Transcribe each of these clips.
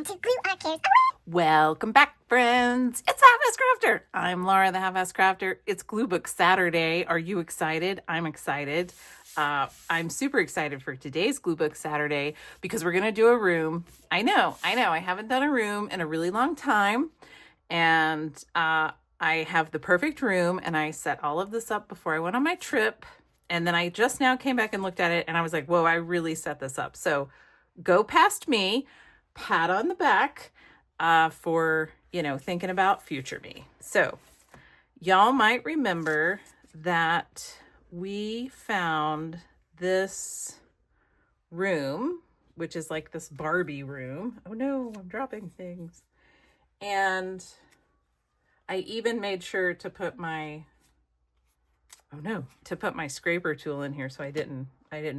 to glue our cares away. Welcome back, friends. It's Halfass Crafter. I'm Laura, the Halfass Crafter. It's Gluebook Saturday. Are you excited? I'm excited. I'm super excited for today's Gluebook Saturday because we're going to do a room. I know. I haven't done a room in a really long time. And I have the perfect room, and I set all of this up before I went on my trip. And then I just now came back and looked at it, and I was like, whoa, I really set this up. So go past me, pat on the back for, thinking about future me. So y'all might remember that we found this room, which is like this Barbie room. Oh no, I'm dropping things. And I even made sure to put my scraper tool in here so I didn't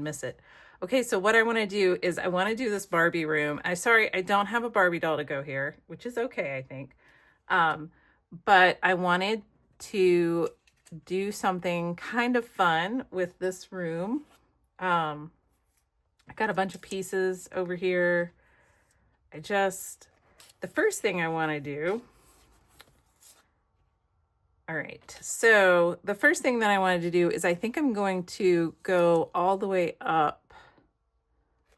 miss it. Okay, so what I want to do is I want to do this Barbie room. I don't have a Barbie doll to go here, which is okay, I think. But I wanted to do something kind of fun with this room. I got a bunch of pieces over here. The first thing I want to do. All right, so the first thing that I wanted to do is I think I'm going to go all the way up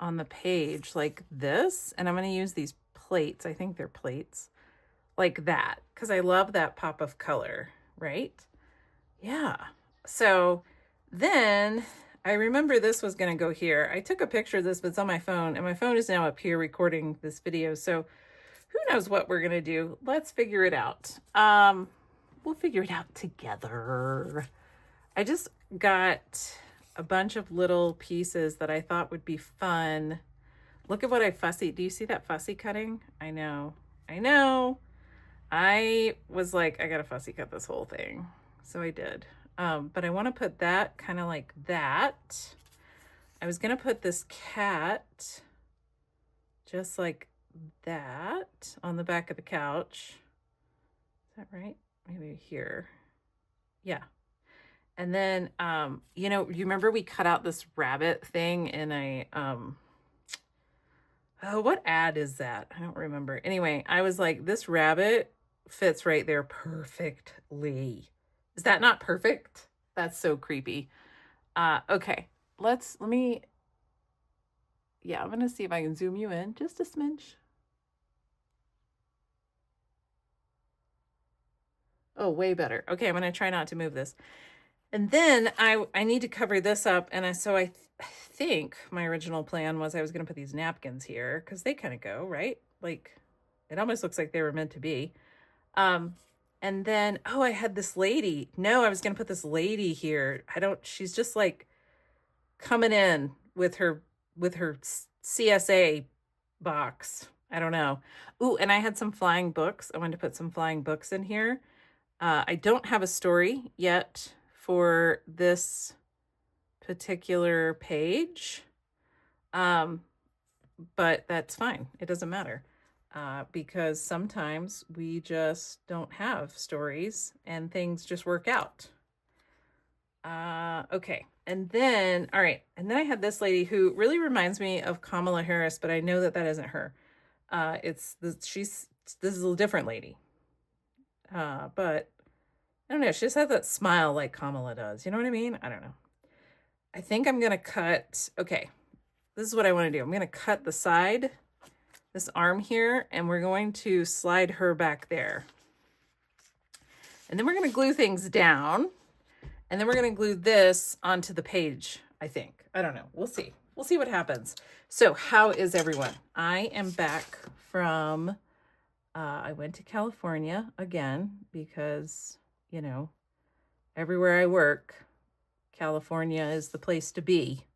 on the page like this, and I'm going to use these plates. I think they're plates like that because I love that pop of color, right? Yeah. So then I remember this was going to go here. I took a picture of this, but it's on my phone, and my phone is now up here recording this video. So who knows what we're going to do? Let's figure it out. We'll figure it out together. I just got a bunch of little pieces that I thought would be fun. Look at what I fussy. Do you see that fussy cutting? I know. I was like, I gotta fussy cut this whole thing. So I did. But I want to put that kind of like that. I was gonna put this cat just like that on the back of the couch. Is that right? Maybe here. Yeah. And then, you remember we cut out this rabbit thing in a, what ad is that? I don't remember. Anyway, I was like, this rabbit fits right there perfectly. Is that not perfect? That's so creepy. Okay, I'm going to see if I can zoom you in just a smidge. Oh, way better. Okay, I'm going to try not to move this. And then I need to cover this up. And I think my original plan was I was going to put these napkins here because they kind of go, right? Like it almost looks like they were meant to be. And then, I had this lady. No, I was going to put this lady here. She's just like coming in with her CSA box. I don't know. Ooh, and I had some flying books. I wanted to put some flying books in here. I don't have a story yet for this particular page, but that's fine. It doesn't matter because sometimes we just don't have stories and things just work out. Okay, and then, all right, and then I had this lady who really reminds me of Kamala Harris, but I know that isn't her. This is a different lady. But I don't know. She just has that smile like Kamala does. You know what I mean? I don't know. I think I'm going to cut. Okay. This is what I want to do. I'm going to cut the side, this arm here, and we're going to slide her back there. And then we're going to glue things down. And then we're going to glue this onto the page, I think. I don't know. We'll see. We'll see what happens. So how is everyone? I am back from... I went to California again because, everywhere I work, California is the place to be.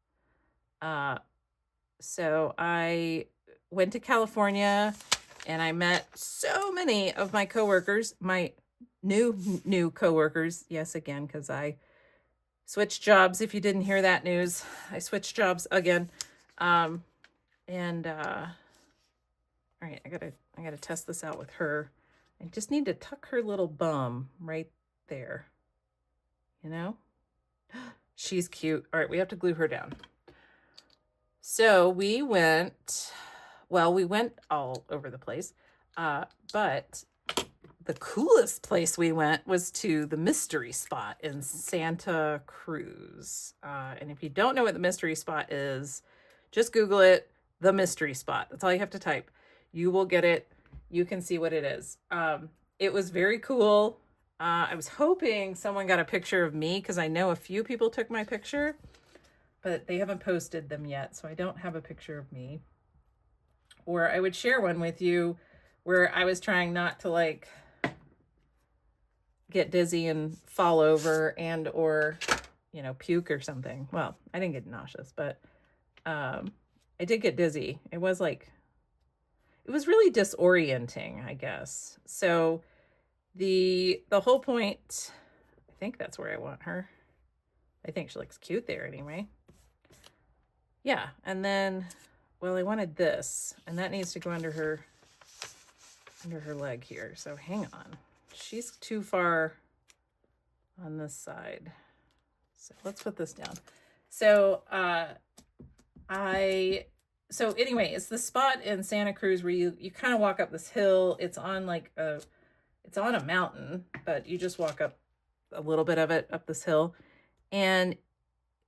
So I went to California and I met so many of my coworkers, my new coworkers. Yes, again, because I switched jobs. If you didn't hear that news, I switched jobs again. All right, I gotta test this out with her. I just need to tuck her little bum right there. She's cute. All right, we have to glue her down. So we went Well, we went all over the place, but the coolest place we went was to the mystery spot in Santa Cruz. And if you don't know what the mystery spot is, just Google it, the mystery spot. That's all you have to type. You will get it. You can see what it is. It was very cool. I was hoping someone got a picture of me because I know a few people took my picture, but they haven't posted them yet. So I don't have a picture of me. Or I would share one with you where I was trying not to like get dizzy and fall over and or, you know, puke or something. Well, I didn't get nauseous, but I did get dizzy. It was really disorienting, I guess. So the whole point, I think that's where I want her. I think she looks cute there anyway. Yeah, and then, well, I wanted this, and that needs to go under her leg here. So hang on. She's too far on this side. So let's put this down. So so anyway, it's the spot in Santa Cruz where you kind of walk up this hill. It's on it's on a mountain, but you just walk up a little bit of it up this hill. And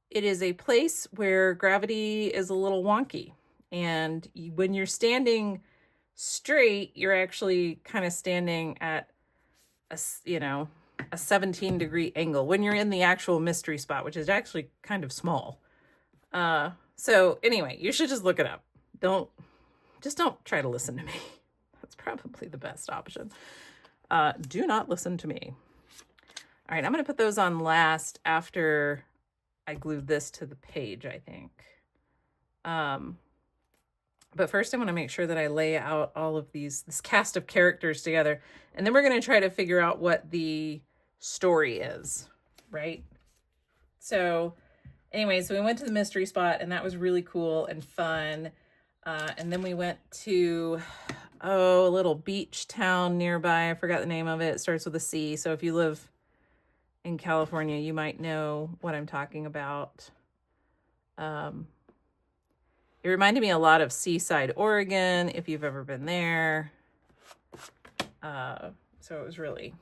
it is a place where gravity is a little wonky. And when you're standing straight, you're actually kind of standing at a 17-degree angle when you're in the actual mystery spot, which is actually kind of small. So anyway, you should just look it up. Don't try to listen to me. That's probably the best option. Do not listen to me. All right, I'm going to put those on last after I glued this to the page, I think. But first I want to make sure that I lay out all of this cast of characters together. And then we're going to try to figure out what the story is, right? So anyway, so we went to the mystery spot and that was really cool and fun. And then we went to, a little beach town nearby. I forgot the name of it. It starts with a C. So if you live in California, you might know what I'm talking about. It reminded me a lot of Seaside, Oregon, if you've ever been there. So it was really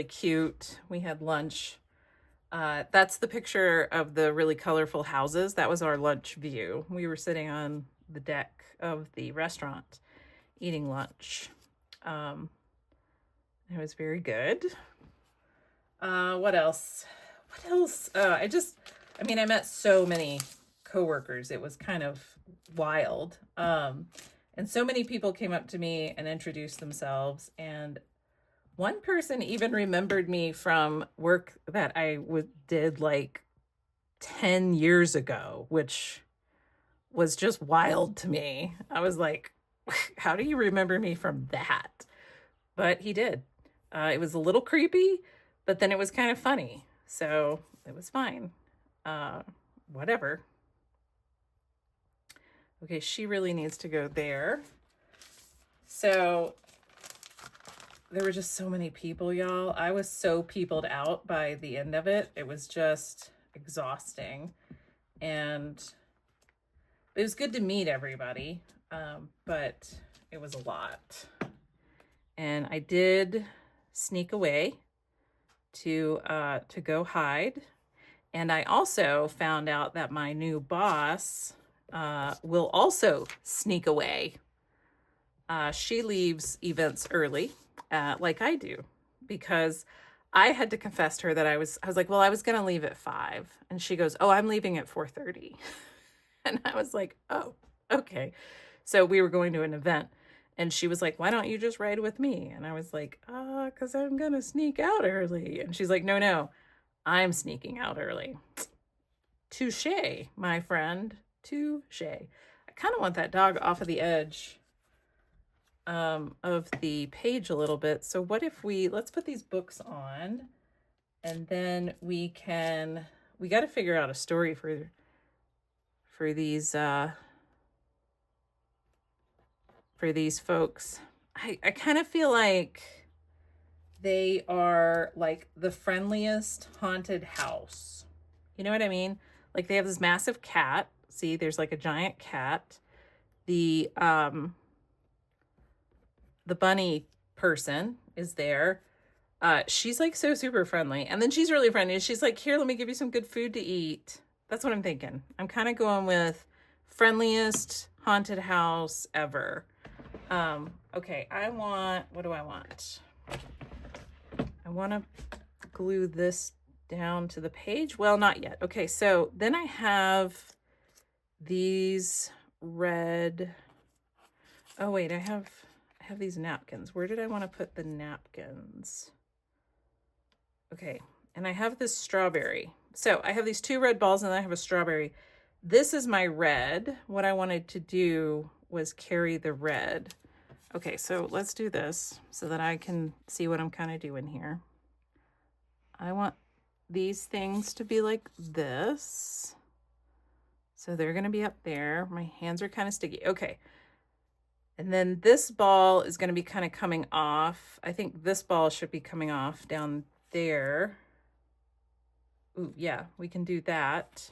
cute. We had lunch. That's the picture of the really colorful houses. That was our lunch view. We were sitting on the deck of the restaurant eating lunch. It was very good. What else? I met so many coworkers. It was kind of wild. And so many people came up to me and introduced themselves. And one person even remembered me from work that I did like 10 years ago, which was just wild to me. I was like, how do you remember me from that? But he did. It was a little creepy, but then it was kind of funny. So it was fine. Whatever. Okay, she really needs to go there. So there were just so many people, y'all. I was so peopled out by the end of it. It was just exhausting. And it was good to meet everybody, but it was a lot. And I did sneak away to go hide. And I also found out that my new boss will also sneak away. She leaves events early, like I do, because I had to confess to her that I was like, well, I was going to leave at 5. And she goes, oh, I'm leaving at 4:30. And I was like, oh, okay. So we were going to an event and she was like, why don't you just ride with me? And I was like, because I'm going to sneak out early. And she's like, no, I'm sneaking out early. Touche, my friend. Touche. I kind of want that dog off of the edge of the page a little bit. So what if let's put these books on and then we got to figure out a story for these folks. I kind of feel like they are like the friendliest haunted house. You know what I mean? Like they have this massive cat. See, there's like a giant cat. The the bunny person is there. She's like so super friendly. And then she's really friendly. She's like, here, let me give you some good food to eat. That's what I'm thinking. I'm kind of going with friendliest haunted house ever. Okay, what do I want? I want to glue this down to the page. Well, not yet. Okay, so then I have these red, oh wait, I have these napkins. Where did I want to put the napkins? Okay, and I have this strawberry. So I have these 2 red balls and then I have a strawberry. This is my red. What I wanted to do was carry the red. Okay, so let's do this so that I can see what I'm kind of doing here. I want these things to be like this. So they're going to be up there. My hands are kind of sticky. Okay. And then this ball is going to be kind of coming off. I think this ball should be coming off down there. Ooh, yeah, we can do that.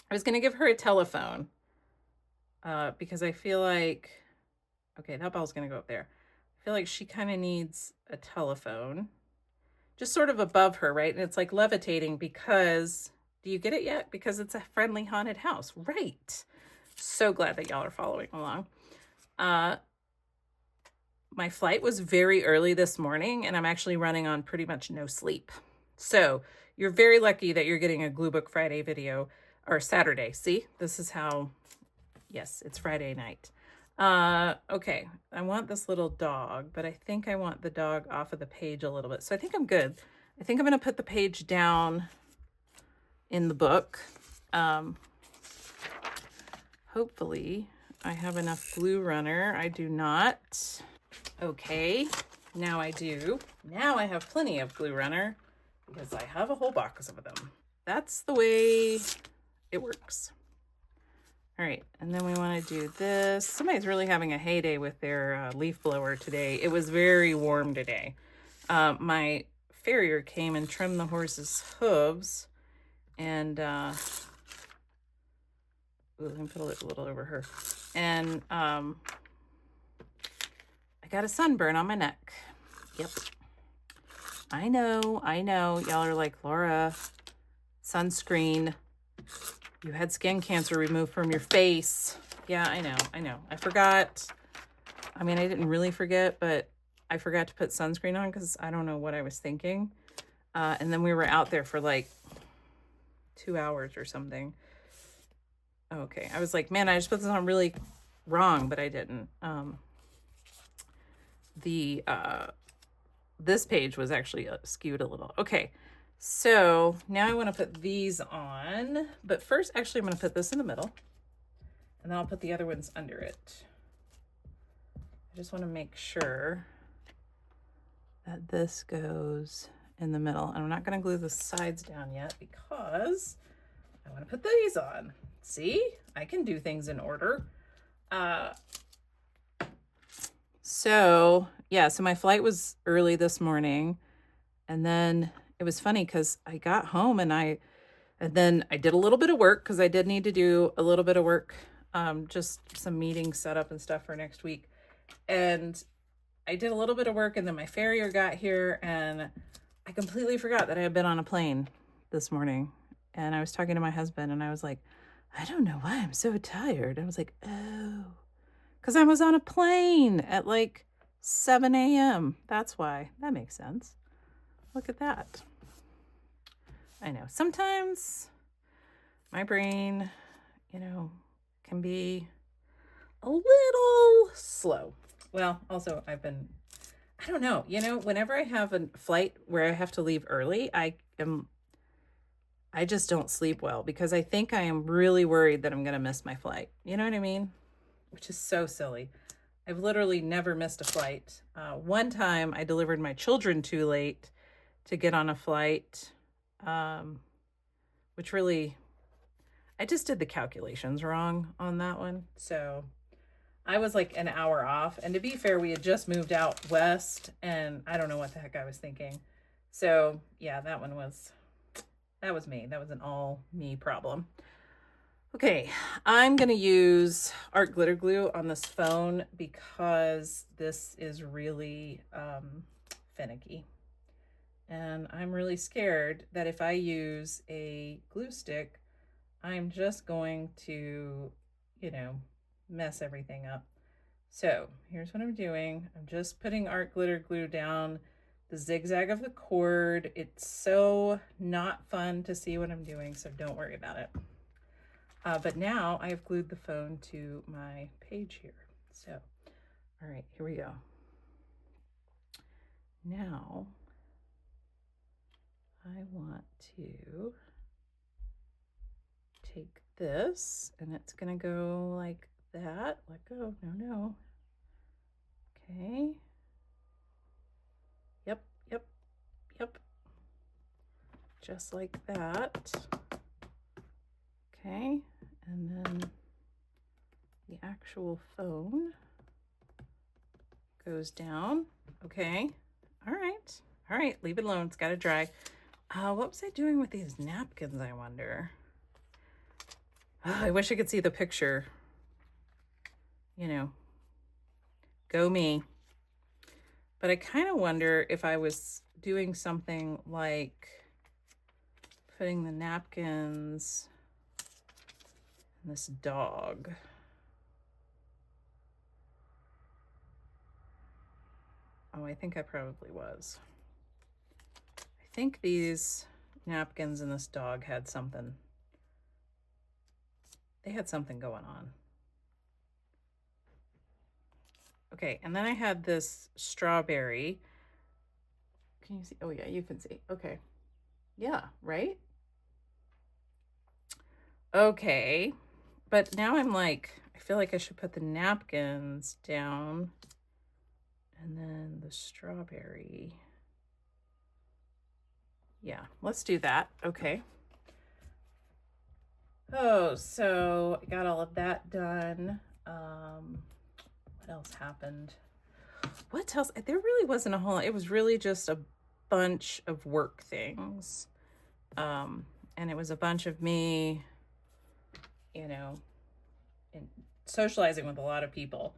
I was going to give her a telephone because I feel like, okay, that ball's going to go up there. I feel like she kind of needs a telephone just sort of above her, right? And it's like levitating because, do you get it yet? Because it's a friendly haunted house, right? So glad that y'all are following along. My flight was very early this morning and I'm actually running on pretty much no sleep. So you're very lucky that you're getting a Gluebook Friday video, or Saturday. See, this is how, yes, it's Friday night. Okay, I want this little dog, but I think I want the dog off of the page a little bit. So I think I'm good. I think I'm going to put the page down in the book. Hopefully I have enough glue runner. I do not. Okay, now I do. Now I have plenty of glue runner because I have a whole box of them. That's the way it works. All right, and then we want to do this. Somebody's really having a heyday with their leaf blower today. It was very warm today. My farrier came and trimmed the horse's hooves, and ooh, let me put a little over her. And I got a sunburn on my neck. Yep. I know. Y'all are like, Laura, sunscreen. You had skin cancer removed from your face. Yeah, I know. I forgot. I mean, I didn't really forget, but I forgot to put sunscreen on because I don't know what I was thinking. And then we were out there for like 2 hours or something. Okay, I was like, man, I just put this on really wrong, but I didn't. This page was actually skewed a little. Okay, so now I want to put these on, but first, actually, I'm going to put this in the middle, and then I'll put the other ones under it. I just want to make sure that this goes in the middle. And I'm not going to glue the sides down yet because I want to put these on. See, I can do things in order. So my flight was early this morning, and then it was funny because I got home and then I did a little bit of work because I did need to do a little bit of work, just some meetings set up and stuff for next week. And I did a little bit of work, and then my farrier got here, and I completely forgot that I had been on a plane this morning. And I was talking to my husband, and I was like, I don't know why I'm so tired. I was like, oh, because I was on a plane at like 7 a.m. That's why. That makes sense. Look at that. I know. Sometimes my brain, can be a little slow. Well, also I don't know, whenever I have a flight where I have to leave early, I just don't sleep well because I think I am really worried that I'm going to miss my flight. You know what I mean? Which is so silly. I've literally never missed a flight. One time I delivered my children too late to get on a flight, which really, I just did the calculations wrong on that one. So I was like an hour off. And to be fair, we had just moved out west and I don't know what the heck I was thinking. So yeah, that was me. That was an all me problem. Okay, I'm gonna use art glitter glue on this phone because this is really finicky. And I'm really scared that if I use a glue stick, I'm just going to, you know, mess everything up. So here's what I'm doing. I'm just putting art glitter glue down the zigzag of the cord. It's so not fun to see what I'm doing, so don't worry about it. But now I have glued the phone to my page here. So, all right, here we go. Now, I want to take this, and it's gonna go like that. Let go, no. Okay. Yep. Just like that. Okay, and then the actual phone goes down. Okay, all right, leave it alone, it's gotta dry. What was I doing with these napkins, I wonder? I wish I could see the picture. You know, go me. But I kind of wonder if I was doing something like putting the napkins in this dog. Oh, I think I probably was. I think these napkins and this dog had something. They had something going on. Okay, and then I had this strawberry. Can you see? Oh yeah, you can see. Okay. Yeah, right? Okay. But now I'm like, I feel like I should put the napkins down and then the strawberry. Yeah, let's do that. Okay. Oh, so I got all of that done. What else happened? What else? There really wasn't a whole lot. It was really just a bunch of work things. And it was a bunch of me, you know, socializing with a lot of people.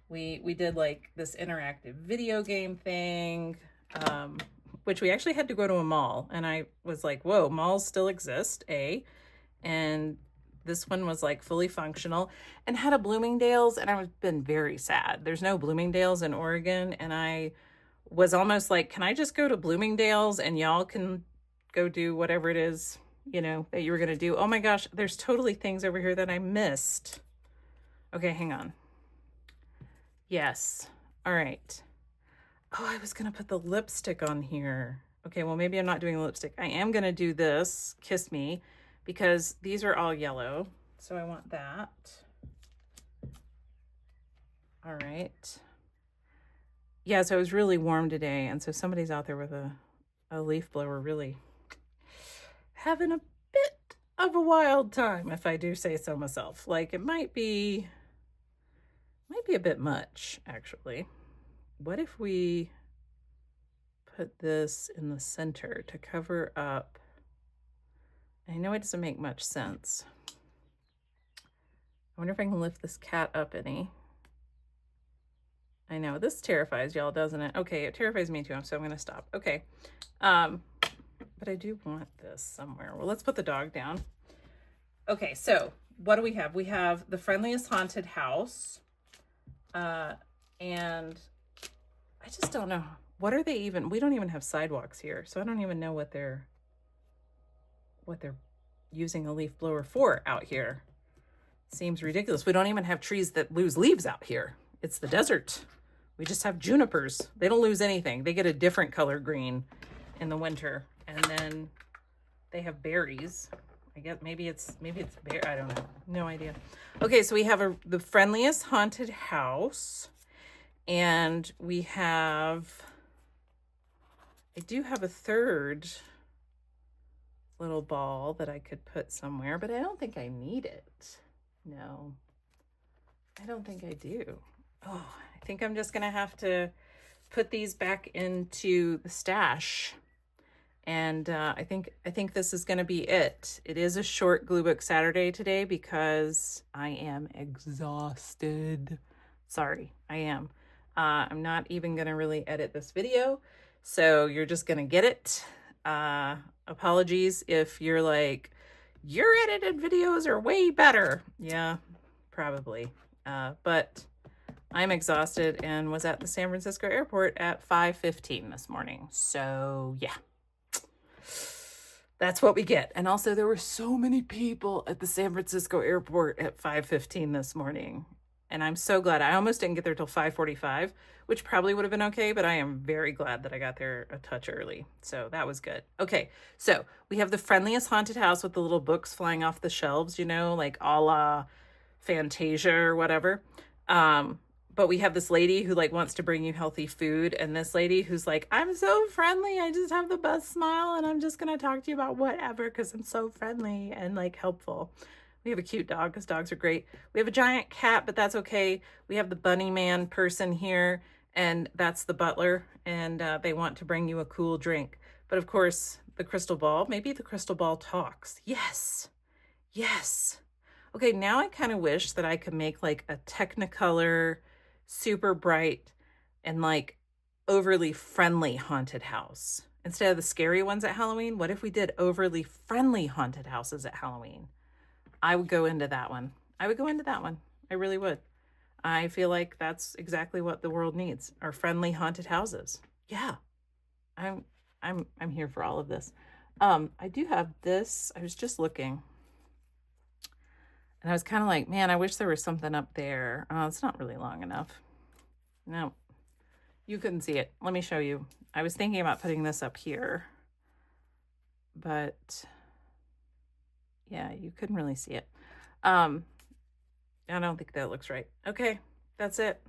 We did like this interactive video game thing, which we actually had to go to a mall. And I was like, whoa, malls still exist, A. And this one was like fully functional and had a Bloomingdale's, and I've been very sad. There's no Bloomingdale's in Oregon, and I was almost like, can I just go to Bloomingdale's and y'all can go do whatever it is, you know, that you were going to do. Oh my gosh, there's totally things over here that I missed. Okay, hang on. Yes. All right. Oh, I was going to put the lipstick on here. Okay, well, maybe I'm not doing lipstick. I am going to do this, Kiss Me, because these are all yellow. So I want that. All right. Yeah, so it was really warm today. And so somebody's out there with a leaf blower really having a bit of a wild time, if I do say so myself. Like it might be a bit much, actually. What if we put this in the center to cover up? I know it doesn't make much sense. I wonder if I can lift this cat up any. I know this terrifies y'all, doesn't it? Okay, it terrifies me too, so I'm gonna stop. Okay, but I do want this somewhere. Well, let's put the dog down. Okay, so what do we have? We have The Friendliest Haunted House, and I just don't know. What are they even? We don't even have sidewalks here, so I don't even know what they're using a leaf blower for out here. Seems ridiculous. We don't even have trees that lose leaves out here. It's the desert. We just have junipers. They don't lose anything. They get a different color green in the winter, and then they have berries. I guess maybe it's bear. I don't know. No idea. Okay, so we have The Friendliest Haunted House, and we have. I do have a third little ball that I could put somewhere, but I don't think I need it. No, I don't think I do. Oh, I think I'm just gonna have to put these back into the stash And I think this is going to be it. It is a short Gluebook Saturday today because I am exhausted. Sorry, I am. I'm not even going to really edit this video, so you're just going to get it. Apologies if you're like, your edited videos are way better. Yeah, probably. But I'm exhausted and was at the San Francisco airport at 5:15 this morning. So yeah, that's what we get. And also there were so many people at the San Francisco airport at 5:15 this morning. And I'm so glad. I almost didn't get there till 5:45, which probably would have been okay, but I am very glad that I got there a touch early. So that was good. Okay, so we have the friendliest haunted house with the little books flying off the shelves, you know, like a la Fantasia or whatever. But we have this lady who like wants to bring you healthy food, and this lady who's like, I'm so friendly, I just have the best smile, and I'm just gonna talk to you about whatever because I'm so friendly and like helpful. We have a cute dog because dogs are great. We have a giant cat, but that's okay. We have the bunny man person here, and that's the butler, and they want to bring you a cool drink. But of course, the crystal ball, maybe the crystal ball talks. Yes, yes. Okay, now I kind of wish that I could make like a Technicolor, super bright, and like overly friendly haunted house. Instead of the scary ones at Halloween, what if we did overly friendly haunted houses at Halloween? I would go into that one. I would go into that one. I really would. I feel like that's exactly what the world needs, are friendly haunted houses. Yeah. I'm here for all of this. I do have this. I was just looking. And I was kind of like, man, I wish there was something up there. It's not really long enough. No, you couldn't see it. Let me show you. I was thinking about putting this up here, but yeah, you couldn't really see it. I don't think that looks right. Okay, that's it.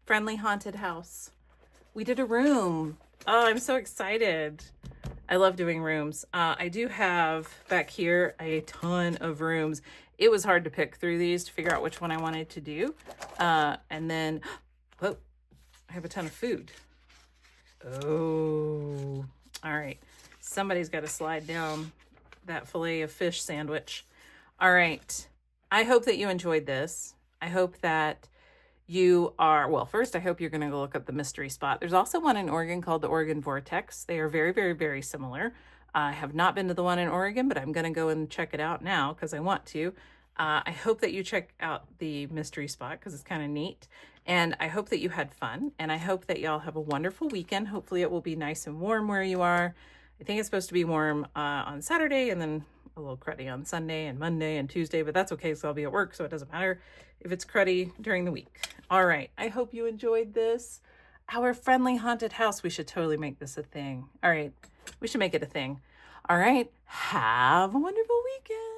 Friendly haunted house. We did a room. Oh, I'm so excited. I love doing rooms. I do have back here a ton of rooms. It was hard to pick through these to figure out which one I wanted to do. And then, whoa, I have a ton of food. Oh, all right. Somebody's got to slide down that fillet of fish sandwich. All right. I hope that you enjoyed this. I hope that you are, well, first, I hope you're going to go look up the mystery spot. There's also one in Oregon called the Oregon Vortex. They are very, very, very similar. I have not been to the one in Oregon, but I'm going to go and check it out now because I want to. I hope that you check out the mystery spot because it's kind of neat. And I hope that you had fun. And I hope that y'all have a wonderful weekend. Hopefully it will be nice and warm where you are. I think it's supposed to be warm on Saturday and then a little cruddy on Sunday and Monday and Tuesday, but that's okay, so I'll be at work, so it doesn't matter if it's cruddy during the week. All right, I hope you enjoyed this. Our friendly haunted house, we should totally make this a thing. All right, we should make it a thing. All right, have a wonderful weekend.